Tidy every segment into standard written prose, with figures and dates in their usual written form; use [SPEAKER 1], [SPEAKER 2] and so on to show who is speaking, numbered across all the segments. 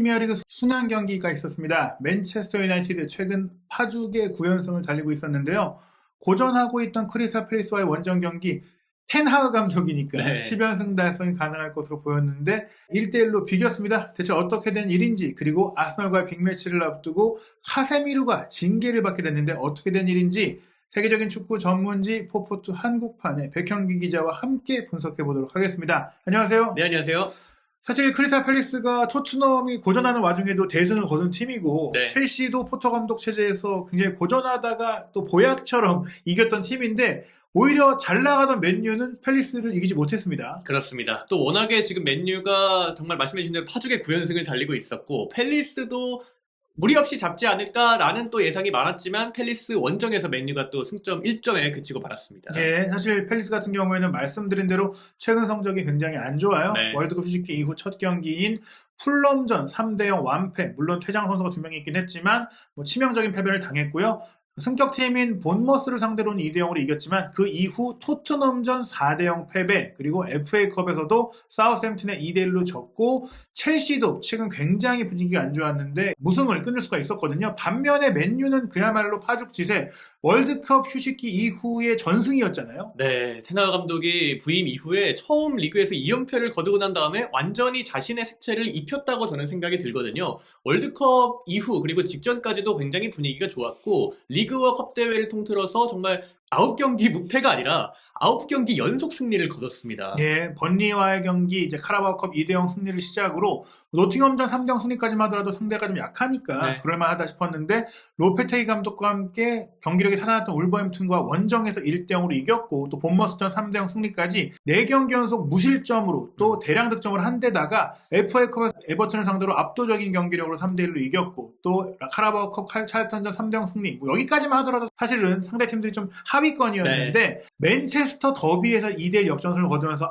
[SPEAKER 1] 프리미어리그 순환 경기가 있었습니다. 맨체스터 유나이티드 최근 파죽의 9연승을 달리고 있었는데요. 고전하고 있던 크리스탈 팰리스와의 원정 경기 텐하그 감독이니까
[SPEAKER 2] 네.
[SPEAKER 1] 10연승 달성이 가능할 것으로 보였는데 1대1로 비겼습니다. 대체 어떻게 된 일인지, 그리고 아스널과의 빅매치를 앞두고 카세미르가 징계를 받게 됐는데 어떻게 된 일인지 세계적인 축구 전문지 포포투 한국판의 백현기 기자와 함께 분석해 보도록 하겠습니다. 안녕하세요.
[SPEAKER 2] 네, 안녕하세요.
[SPEAKER 1] 사실 크리스탈 팰리스가 토트넘이 고전하는 와중에도 대승을 거둔 팀이고,
[SPEAKER 2] 네.
[SPEAKER 1] 첼시도 포터 감독 체제에서 굉장히 고전하다가 또 보약처럼 이겼던 팀인데 오히려 잘 나가던 맨유는 팰리스를 이기지 못했습니다.
[SPEAKER 2] 그렇습니다. 또 워낙에 지금 맨유가 정말 말씀해주신 대로 파죽의 9연승을 달리고 있었고, 팰리스도 무리 없이 잡지 않을까라는 또 예상이 많았지만 팰리스 원정에서 맨유가 또 승점 1점에 그치고 말았습니다.
[SPEAKER 1] 네, 사실 팰리스 같은 경우에는 말씀드린 대로 최근 성적이 굉장히 안 좋아요.
[SPEAKER 2] 네.
[SPEAKER 1] 월드컵 휴식기 이후 첫 경기인 풀럼전 3대0 완패, 물론 퇴장 선수가 2명이 있긴 했지만 치명적인 패배를 당했고요. 승격팀인 본머스를 상대로는 2대0으로 이겼지만 그 이후 토트넘전 4대0 패배, 그리고 FA컵에서도 사우스햄튼에 2대1로 졌고, 첼시도 최근 굉장히 분위기가 안 좋았는데 무승을 끊을 수가 있었거든요. 반면에 맨유는 그야말로 파죽지세, 월드컵 휴식기 이후의 전승이었잖아요.
[SPEAKER 2] 네, 테나그 감독이 부임 이후에 처음 리그에서 2연패를 거두고 난 다음에 완전히 자신의 색채를 입혔다고 저는 생각이 들거든요. 월드컵 이후 그리고 직전까지도 굉장히 분위기가 좋았고, 리그와 컵 대회를 통틀어서 정말 9경기 무패가 아니라 9경기 연속 승리를 거뒀습니다.
[SPEAKER 1] 예, 번리와의 경기, 이제 카라바오컵 2대0 승리를 시작으로 노팅엄전 3대0 승리까지만 하더라도 상대가 좀 약하니까
[SPEAKER 2] 네.
[SPEAKER 1] 그럴만하다 싶었는데, 로페테이 감독과 함께 경기력이 살아났던 울버햄튼과 원정에서 1대0으로 이겼고, 또 본머스전 3대0 승리까지 4경기 연속 무실점으로 또 대량 득점을 한 데다가 FA컵에서 에버튼을 상대로 압도적인 경기력으로 3대1로 이겼고, 또 카라바오컵 찰턴전 3대0 승리, 여기까지만 하더라도 사실은 상대팀들이 좀 하위권이었는데, 맨체스터 더비에서 2대1 역전승을 거두면서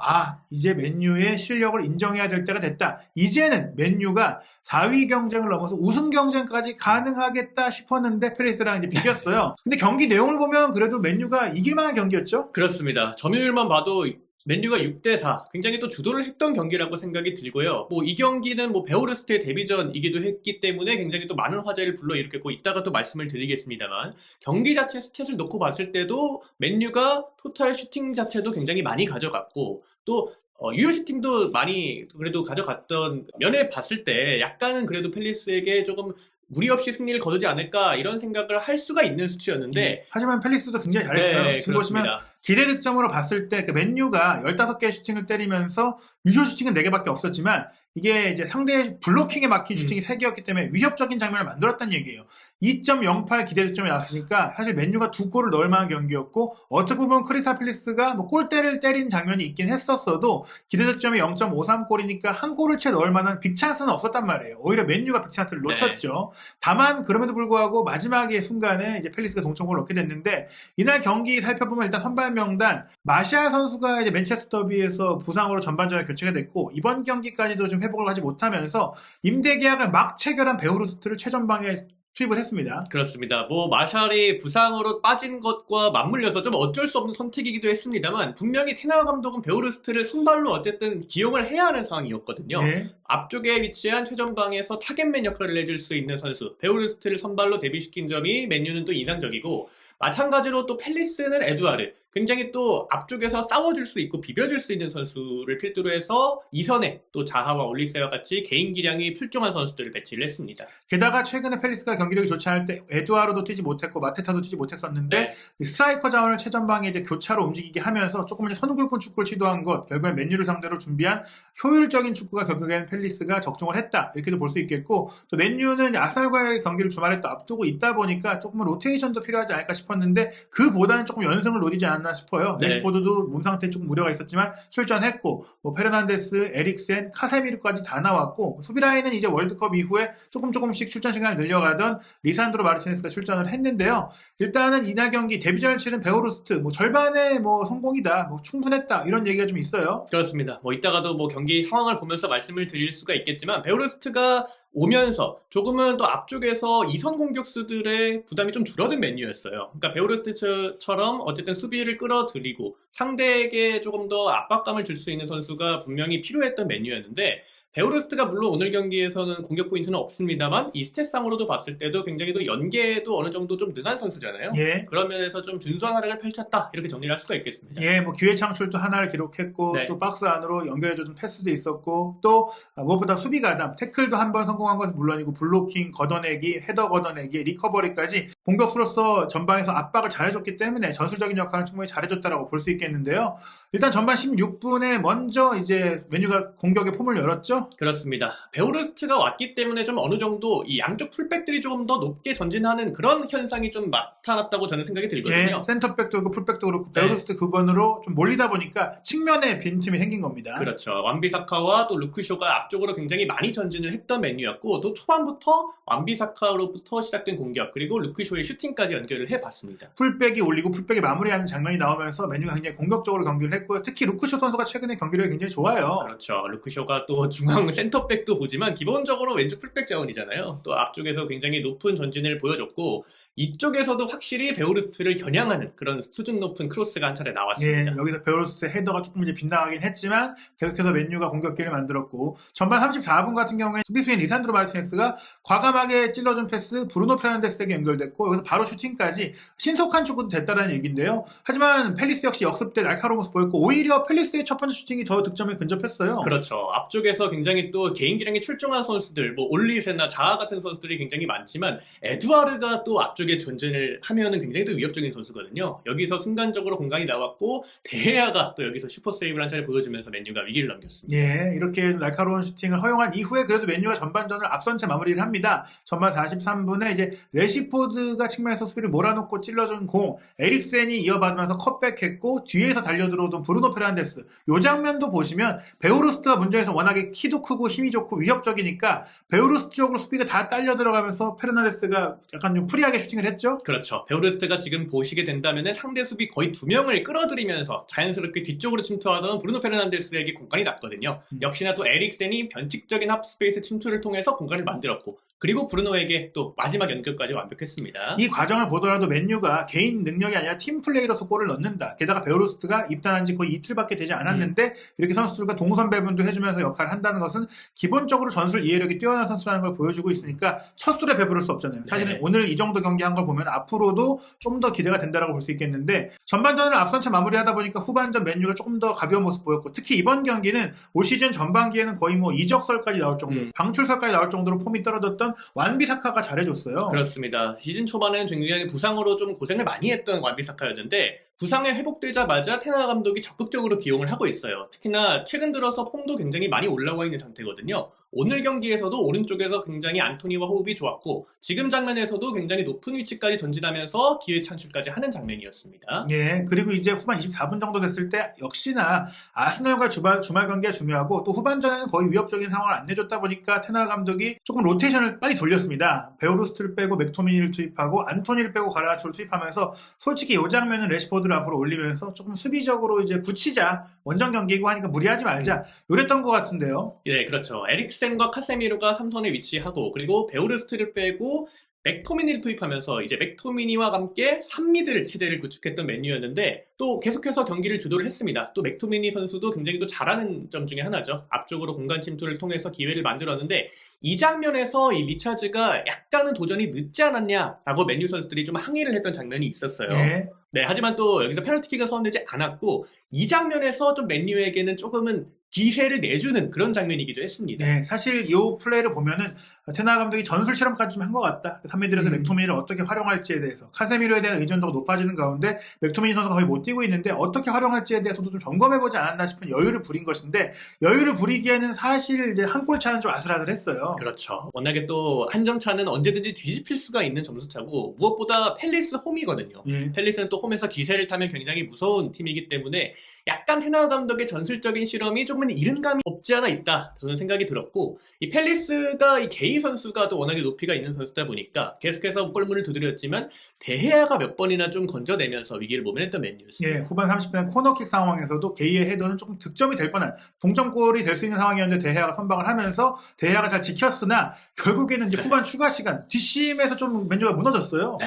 [SPEAKER 1] 이제 맨유의 실력을 인정해야 될 때가 됐다. 이제는 맨유가 4위 경쟁을 넘어서 우승 경쟁까지 가능하겠다 싶었는데 팰리스랑 이제 비겼어요. 근데 경기 내용을 보면 그래도 맨유가 이길 만한 경기였죠?
[SPEAKER 2] 그렇습니다. 점유율만 봐도 맨유가 6대4 굉장히 또 주도를 했던 경기라고 생각이 들고요. 이 경기는 베오르스트의 데뷔전이기도 했기 때문에 굉장히 또 많은 화제를 불러일으켰고, 이따가 또 말씀을 드리겠습니다만, 경기 자체 스탯을 놓고 봤을 때도 맨유가 토탈 슈팅 자체도 굉장히 많이 가져갔고, 또 유효 슈팅도 많이 그래도 가져갔던 면에 봤을 때 약간은 그래도 팰리스에게 조금 무리 없이 승리를 거두지 않을까 이런 생각을 할 수가 있는 수치였는데,
[SPEAKER 1] 하지만 팰리스도 굉장히 잘했어요.
[SPEAKER 2] 네,
[SPEAKER 1] 지금
[SPEAKER 2] 그렇습니다.
[SPEAKER 1] 보시면 기대 득점으로 봤을 때 맨유가 15개의 슈팅을 때리면서 유효 슈팅은 4개밖에 없었지만 이게 이제 상대의 블로킹에 막힌 슈팅이 3개였기 때문에 위협적인 장면을 만들었다는 얘기예요. 2.08 기대 득점이 나왔으니까 사실 맨유가 2골을 넣을 만한 경기였고, 어떻게 보면 크리스탈 팰리스가 골대를 때린 장면이 있긴 했었어도 기대 득점이 0.53골이니까 한 골을 채 넣을 만한 빅찬스는 없었단 말이에요. 오히려 맨유가 빅찬스를 놓쳤죠. 다만 그럼에도 불구하고 마지막의 순간에 이제 팰리스가 동점골을 넣게 됐는데, 이날 경기 살펴보면 일단 선발 명단 마샬 선수가 이제 맨체스터 더비에서 부상으로 전반전에 교체가 됐고, 이번 경기까지도 좀 회복을 하지 못하면서 임대 계약을 막 체결한 베오르스트를 최전방에 투입을 했습니다.
[SPEAKER 2] 그렇습니다. 마샬이 부상으로 빠진 것과 맞물려서 좀 어쩔 수 없는 선택이기도 했습니다만, 분명히 테나그 감독은 베오르스트를 선발로 어쨌든 기용을 해야 하는 상황이었거든요.
[SPEAKER 1] 네.
[SPEAKER 2] 앞쪽에 위치한 최전방에서 타겟맨 역할을 해줄 수 있는 선수 베오르스트를 선발로 데뷔시킨 점이 맨유는 또 인상적이고, 마찬가지로 또 팰리스는 에두아르, 굉장히 또 앞쪽에서 싸워줄 수 있고 비벼줄 수 있는 선수를 필두로 해서 이선에 또 자하와 올리세와 같이 개인 기량이 출중한 선수들을 배치를 했습니다.
[SPEAKER 1] 게다가 최근에 팰리스가 경기력이 좋지 않을 때 에두아르도 뛰지 못했고 마테타도 뛰지 못했었는데,
[SPEAKER 2] 네.
[SPEAKER 1] 스트라이커 자원을 최전방에 이제 교차로 움직이게 하면서 조금 이제 선굴권 축구를 시도한 것, 결국엔 맨유를 상대로 준비한 효율적인 축구가 결국엔 팰리스가 적중을 했다, 이렇게도 볼 수 있겠고, 또 맨유는 아스널과의 경기를 주말에 또 앞두고 있다 보니까 조금은 로테이션도 필요하지 않을까 싶었는데 그보다는 조금 연승을 노리지 않았나 싶어요.
[SPEAKER 2] 네.
[SPEAKER 1] 레시포드도 몸 상태에 조금 우려가 있었지만 출전했고, 페르난데스, 에릭센, 카세미르까지 다 나왔고, 수비 라인은 이제 월드컵 이후에 조금씩 출전 시간을 늘려가던 리산드로 마르티네스가 출전을 했는데요. 일단은 이날 경기 데뷔전을 치른 베오르스트 절반의 성공이다, 충분했다, 이런 얘기가 좀 있어요.
[SPEAKER 2] 그렇습니다. 이따가도 경기 상황을 보면서 말씀을 드릴 수가 있겠지만, 베오르스트가 오면서 조금은 또 앞쪽에서 이선 공격수들의 부담이 좀 줄어든 맨유였어요. 그러니까 베오르스트처럼 어쨌든 수비를 끌어들이고 상대에게 조금 더 압박감을 줄 수 있는 선수가 분명히 필요했던 맨유였는데, 베오르스트가 물론 오늘 경기에서는 공격 포인트는 없습니다만 이 스탯상으로도 봤을 때도 굉장히 또 연계도 어느 정도 좀 능한 선수잖아요.
[SPEAKER 1] 예.
[SPEAKER 2] 그런 면에서 좀 준수한 활약을 펼쳤다 이렇게 정리를 할 수가 있겠습니다.
[SPEAKER 1] 예, 뭐 기회 창출도 하나를 기록했고
[SPEAKER 2] 네.
[SPEAKER 1] 또 박스 안으로 연결해주는 패스도 있었고 또 무엇보다 수비 가담, 태클도 한 번 성공한 것은 물론이고 블로킹, 걷어내기, 헤더 걷어내기, 리커버리까지 공격수로서 전방에서 압박을 잘해줬기 때문에 전술적인 역할을 충분히 잘해줬다라고 볼 수 있겠는데요. 일단 전반 16분에 먼저 이제 맨유가 공격의 폼을 열었죠.
[SPEAKER 2] 그렇습니다. 베오르스트가 왔기 때문에 좀 어느 정도 이 양쪽 풀백들이 조금 더 높게 전진하는 그런 현상이 좀 나타났다고 저는 생각이 들거든요.
[SPEAKER 1] 예, 센터백도 그렇고 풀백도 그렇고
[SPEAKER 2] 네.
[SPEAKER 1] 베오르스트 그번으로 좀 몰리다 보니까 측면에 빈틈이 생긴 겁니다.
[SPEAKER 2] 그렇죠. 완비사카와 또 루크쇼가 앞쪽으로 굉장히 많이 전진을 했던 맨유였고 또 초반부터 완비사카로부터 시작된 공격 그리고 루크쇼의 슈팅까지 연결을 해봤습니다.
[SPEAKER 1] 풀백이 올리고 풀백이 마무리하는 장면이 나오면서 맨유가 굉장히 공격적으로 경기를 했고요. 특히 루크쇼 선수가 최근에 경기력이 굉장히 좋아요.
[SPEAKER 2] 그렇죠. 루크쇼가 또 중앙 센터백도 보지만 기본적으로 왼쪽 풀백 자원이잖아요. 또 앞쪽에서 굉장히 높은 전진을 보여줬고 이쪽에서도 확실히 베오르스트를 겨냥하는 그런 수준 높은 크로스가 한 차례 나왔습니다.
[SPEAKER 1] 예, 여기서 베오르스트의 헤더가 조금 이제 빗나가긴 했지만 계속해서 맨유가 공격기를 만들었고 전반 34분 같은 경우에 수비수인 리산드로 마르티네스가 과감하게 찔러준 패스 브루노 페르난데스에게 연결됐고 여기서 바로 슈팅까지 신속한 축구도 됐다는 얘기인데요. 하지만 펠리스 역시 역습 때 날카로운 모습 보였고 오히려 펠리스의 첫 번째 슈팅이 더 득점에 근접했어요.
[SPEAKER 2] 그렇죠. 앞쪽에서 굉장히 또 개인 기량이 출중한 선수들, 뭐 올리세나 자아 같은 선수들이 굉장히 많지만 에두아르가 또 앞쪽에 전진을 하면은 굉장히 또 위협적인 선수거든요. 여기서 순간적으로 공간이 나왔고 데헤아가 또 여기서 슈퍼 세이브를 한 차례 보여주면서 맨유가 위기를 넘겼습니다.
[SPEAKER 1] 예, 이렇게 날카로운 슈팅을 허용한 이후에 그래도 맨유가 전반전을 앞선 채 마무리를 합니다. 전반 43분에 이제 레시포드가 측면에서 수비를 몰아놓고 찔러준 공, 에릭센이 이어받으면서 컷백했고 뒤에서 달려들어오던 브루노 페르난데스. 이 장면도 보시면 베오르스트가 문제에서 워낙에 키도 크고 힘이 좋고 위협적이니까 베오르스트 쪽으로 수비가 다 딸려 들어가면서 페르난데스가 약간 좀 프리하게 슈팅을 했죠.
[SPEAKER 2] 그렇죠. 베오르스트가 지금 보시게 된다면 상대 수비 거의 2명을 끌어들이면서 자연스럽게 뒤쪽으로 침투하던 브루노 페르난데스에게 공간이 났거든요. 역시나 또 에릭센이 변칙적인 합스페이스 침투를 통해서 공간을 만들었고 그리고 브루노에게 또 마지막 연결까지 완벽했습니다.
[SPEAKER 1] 이 과정을 보더라도 맨유가 개인 능력이 아니라 팀 플레이로서 골을 넣는다. 게다가 베오르스트가 입단한 지 거의 이틀밖에 되지 않았는데 이렇게 선수들과 동선 배분도 해주면서 역할을 한다는 것은 기본적으로 전술 이해력이 뛰어난 선수라는 걸 보여주고 있으니까 첫 술에 배부를 수 없잖아요. 사실은
[SPEAKER 2] 네.
[SPEAKER 1] 오늘 이 정도 경기 한 걸 보면 앞으로도 좀 더 기대가 된다고 볼 수 있겠는데 전반전을 앞선 채 마무리하다 보니까 후반전 맨유가 조금 더 가벼운 모습 보였고 특히 이번 경기는 올 시즌 전반기에는 거의 뭐 이적설까지 나올 정도 방출설까지 나올 정도로 폼이 떨어졌던 완비사카가 잘해줬어요.
[SPEAKER 2] 그렇습니다. 시즌 초반에는 굉장히 부상으로 좀 고생을 많이 했던 완비사카였는데 부상에 회복되자마자 테나 감독이 적극적으로 기용을 하고 있어요. 특히나 최근 들어서 폼도 굉장히 많이 올라와 있는 상태거든요. 오늘 경기에서도 오른쪽에서 굉장히 안토니와 호흡이 좋았고 지금 장면에서도 굉장히 높은 위치까지 전진하면서 기회 창출까지 하는 장면이었습니다.
[SPEAKER 1] 예, 그리고 이제 후반 24분 정도 됐을 때 역시나 아스날과 주말 경기가 중요하고 또 후반전에는 거의 위협적인 상황을 안 내줬다 보니까 테나 감독이 조금 로테이션을 빨리 돌렸습니다. 베오르스트를 빼고 맥토미니를 투입하고 안토니를 빼고 가라나초를 투입하면서 솔직히 이 장면은 레시포드를 앞으로 올리면서 조금 수비적으로 이제 굳히자 원정 경기고 하니까 무리하지 말자 이랬던 것 같은데요.
[SPEAKER 2] 네, 그렇죠. 에릭센과 카세미르가 3선에 위치하고 그리고 베오르스트를 빼고 맥토미니를 투입하면서 이제 맥토미니와 함께 3미들 체제를 구축했던 맨유였는데 또 계속해서 경기를 주도를 했습니다. 또 맥토미니 선수도 굉장히 또 잘하는 점 중에 하나죠. 앞쪽으로 공간 침투를 통해서 기회를 만들었는데 이 장면에서 이 리차즈가 약간은 도전이 늦지 않았냐라고 맨유 선수들이 좀 항의를 했던 장면이 있었어요.
[SPEAKER 1] 예.
[SPEAKER 2] 네, 하지만 또 여기서 페널티킥가 선언되지 않았고 이 장면에서 좀 맨유에게는 조금은 기회를 내주는 그런 장면이기도 했습니다.
[SPEAKER 1] 네, 사실 이 플레이를 보면은 테나 감독이 전술 실험까지 좀 한 것 같다. 3미들에서 맥토미니를 어떻게 활용할지에 대해서 카세미로에 대한 의존도가 높아지는 가운데 맥토미니 선수가 거의 못 뛰고 있는데 어떻게 활용할지에 대해서도 좀 점검해보지 않았나 싶은 여유를 부린 것인데 여유를 부리기에는 사실 이제 한 골 차는 좀 아슬아슬했어요.
[SPEAKER 2] 그렇죠. 워낙에 또 한 점 차는 언제든지 뒤집힐 수가 있는 점수차고 무엇보다 팰리스 홈이거든요.
[SPEAKER 1] 예.
[SPEAKER 2] 팰리스는 또 홈에서 기세를 타면 굉장히 무서운 팀이기 때문에 약간 테나 감독의 전술적인 실험이 조금은 이른 감이 없지 않아 있다. 저는 생각이 들었고 이 팰리스가 이 게이 선수가 또 워낙에 높이가 있는 선수다 보니까 계속해서 골문을 두드렸지만 데헤아가 몇 번이나 좀 건져내면서 위기를 모면했던 맨유였습니다.
[SPEAKER 1] 예, 후반 30분 코너킥 상황에서도 게이의 헤더는 조금 득점이 될 뻔한 동점골이 될 수 있는 상황이었는데 데헤아가 선방을 하면서 데헤아가 잘 지켰으나 결국에는 이제 후반 추가 시간 뒷심에서 좀 맨유가 무너졌어요.
[SPEAKER 2] 네,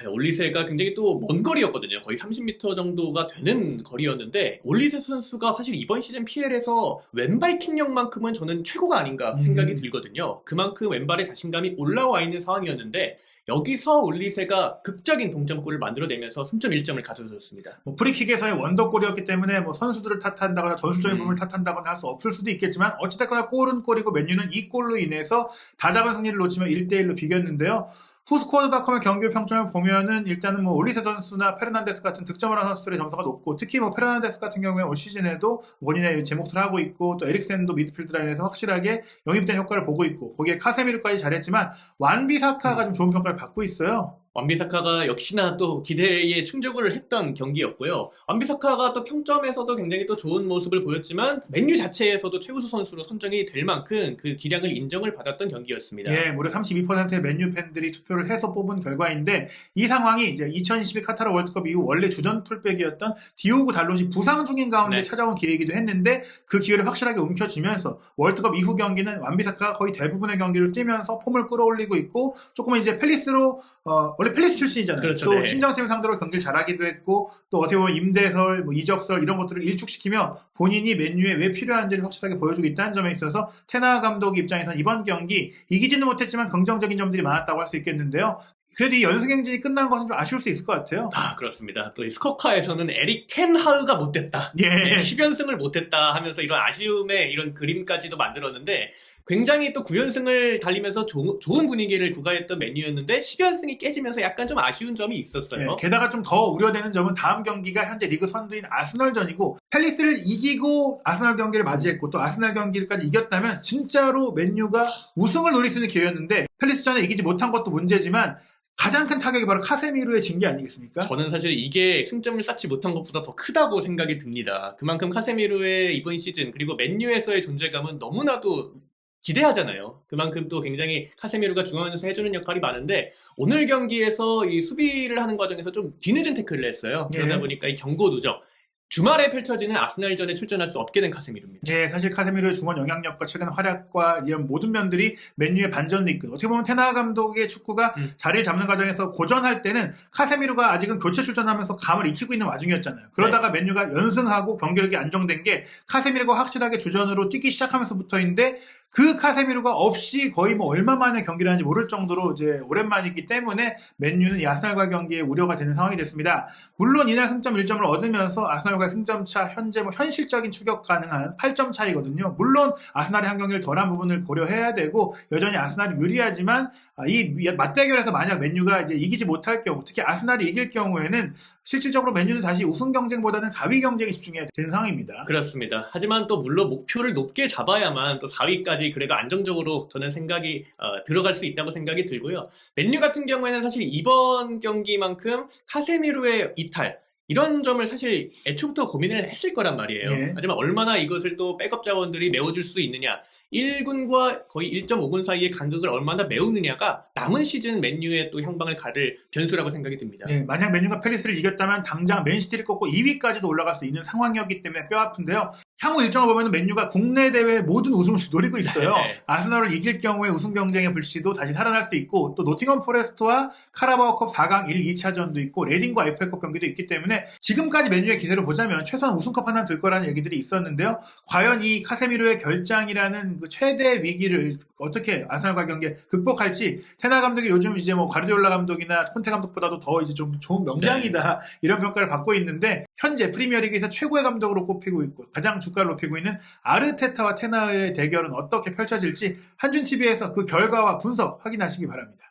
[SPEAKER 2] 올리세가 굉장히 또 먼 거리였거든요. 거의 30m 정도가 되는 거리였는데 올리세 선수가 사실 이번 시즌 PL에서 왼발 킥력만큼은 저는 최고가 아닌가 생각이 들거든요. 그만큼 왼발에 자신감이 올라와 있는 상황이었는데 여기서 올리세가 극적인 동점골을 만들어내면서 승점 1점을 가져줬습니다.
[SPEAKER 1] 뭐 프리킥에서의 원더골이었기 때문에 뭐 선수들을 탓한다거나 전술적인 부분을 탓한다거나 할 수 없을 수도 있겠지만 어찌됐거나 골은 골이고 맨유는 이 골로 인해서 다잡은 승리를 놓치면 1대1로 비겼는데요. 후스코어드닷컴의 경기 평점을 보면은 일단은 뭐 올리세 선수나 페르난데스 같은 득점을 한 선수들의 점수가 높고 특히 뭐 페르난데스 같은 경우에 올 시즌에도 원인의 제 몫을 하고 있고 또 에릭센도 미드필드 라인에서 확실하게 영입된 효과를 보고 있고 거기에 카세미르까지 잘했지만 완비사카가 좀 좋은 평가를 받고 있어요.
[SPEAKER 2] 완비사카가 역시나 또 기대에 충족을 했던 경기였고요. 완비사카가 또 평점에서도 굉장히 또 좋은 모습을 보였지만 맨유 자체에서도 최우수 선수로 선정이 될 만큼 그 기량을 인정을 받았던 경기였습니다.
[SPEAKER 1] 예, 무려 32%의 맨유 팬들이 투표를 해서 뽑은 결과인데 이 상황이 이제 2022 카타르 월드컵 이후 원래 주전 풀백이었던 디오고 달롯이 부상 중인 가운데
[SPEAKER 2] 네.
[SPEAKER 1] 찾아온 기회이기도 했는데 그 기회를 확실하게 움켜쥐면서 월드컵 이후 경기는 완비사카가 거의 대부분의 경기를 뛰면서 폼을 끌어올리고 있고 조금은 이제 펠리스로 원래 펠리스 출신이잖아요.
[SPEAKER 2] 그렇죠,
[SPEAKER 1] 또
[SPEAKER 2] 네.
[SPEAKER 1] 친정팀을 상대로 경기를 잘하기도 했고 또 어떻게 보면 임대설, 뭐 이적설 이런 것들을 일축시키며 본인이 맨유에 왜 필요한지를 확실하게 보여주고 있다는 점에 있어서 테나 감독 입장에서는 이번 경기 이기지는 못했지만 긍정적인 점들이 많았다고 할 수 있겠는데요. 그래도 이 연승행진이 끝난 것은 좀 아쉬울 수 있을 것 같아요.
[SPEAKER 2] 그렇습니다. 또 이 스코카에서는 에릭 텐하우가 못됐다.
[SPEAKER 1] 예.
[SPEAKER 2] 10연승을 못했다 하면서 이런 아쉬움의 이런 그림까지도 만들었는데 굉장히 또 9연승을 달리면서 좋은 분위기를 구가했던 맨유였는데 10연승이 깨지면서 약간 좀 아쉬운 점이 있었어요.
[SPEAKER 1] 예, 게다가 좀 더 우려되는 점은 다음 경기가 현재 리그 선두인 아스널전이고 팰리스를 이기고 아스널 경기를 맞이했고 또 아스널 경기까지 이겼다면 진짜로 맨유가 우승을 노릴 수 있는 기회였는데 팰리스전에 이기지 못한 것도 문제지만 가장 큰 타격이 바로 카세미르의 징계 아니겠습니까?
[SPEAKER 2] 저는 사실 이게 승점을 쌓지 못한 것보다 더 크다고 생각이 듭니다. 그만큼 카세미르의 이번 시즌 그리고 맨유에서의 존재감은 너무나도 기대하잖아요. 그만큼 또 굉장히 카세미르가 중앙에서 해주는 역할이 많은데 오늘 경기에서 이 수비를 하는 과정에서 좀 뒤늦은 태클을 했어요. 그러다 보니까 이 경고 누적. 주말에 펼쳐지는 아스날전에 출전할 수 없게 된 카세미르입니다.
[SPEAKER 1] 네, 사실 카세미르의 중원 영향력과 최근 활약과 이런 모든 면들이 맨유의 반전을 이끌고 어떻게 보면 테나 감독의 축구가 자리를 잡는 과정에서 고전할 때는 카세미르가 아직은 교체 출전하면서 감을 익히고 있는 와중이었잖아요. 그러다가 맨유가 연승하고 경기력이 안정된 게 카세미르가 확실하게 주전으로 뛰기 시작하면서부터인데 그 카세미르가 없이 거의 뭐 얼마 만에 경기를 하는지 모를 정도로 이제 오랜만이기 때문에 맨유는 이 아스날과 경기에 우려가 되는 상황이 됐습니다. 물론 이날 승점 1점을 얻으면서 아스날과의 승점차 현재 뭐 현실적인 추격 가능한 8점 차이거든요. 물론 아스날의 한 경기를 덜한 부분을 고려해야 되고 여전히 아스날이 유리하지만 이 맞대결에서 만약 맨유가 이제 이기지 못할 경우 특히 아스날이 이길 경우에는 실질적으로 맨유는 다시 우승 경쟁보다는 4위 경쟁에 집중해야 되는 상황입니다.
[SPEAKER 2] 그렇습니다. 하지만 또 물론 목표를 높게 잡아야만 또 4위까지 그래도 안정적으로 저는 생각이 들어갈 수 있다고 생각이 들고요. 맨유 같은 경우에는 사실 이번 경기만큼 카세미르의 이탈 이런 점을 사실 애초부터 고민을 했을 거란 말이에요.
[SPEAKER 1] 예.
[SPEAKER 2] 하지만 얼마나 이것을 또 백업 자원들이 메워줄 수 있느냐 1군과 거의 1.5군 사이의 간극을 얼마나 메우느냐가 남은 시즌 맨유의 또 향방을 가를 변수라고 생각이 듭니다.
[SPEAKER 1] 네, 만약 맨유가 팰리스를 이겼다면 당장 맨시티를 꺾고 2위까지도 올라갈 수 있는 상황이었기 때문에 뼈아픈데요. 향후 일정을 보면 맨유가 국내 대회 모든 우승을 노리고 있어요.
[SPEAKER 2] 네.
[SPEAKER 1] 아스널을 이길 경우에 우승 경쟁의 불씨도 다시 살아날 수 있고 또 노팅엄 포레스트와 카라바오컵 4강 1, 2차전도 있고 레딩과 FA컵 경기도 있기 때문에 지금까지 맨유의 기세를 보자면 최소한 우승컵 하나 들 거라는 얘기들이 있었는데요. 과연 이 카세미르의 결장이라는 그 최대 위기를 어떻게 아스널과 경기에 극복할지 테나 감독이 요즘 이제 뭐 가르디올라 감독이나 콘테 감독보다도 더 이제 좀 좋은 명장이다 이런 평가를 받고 있는데 현재 프리미어리그에서 최고의 감독으로 꼽히고 있고 가장 주가를 높이고 있는 아르테타와 테나의 대결은 어떻게 펼쳐질지 한준TV에서 그 결과와 분석 확인하시기 바랍니다.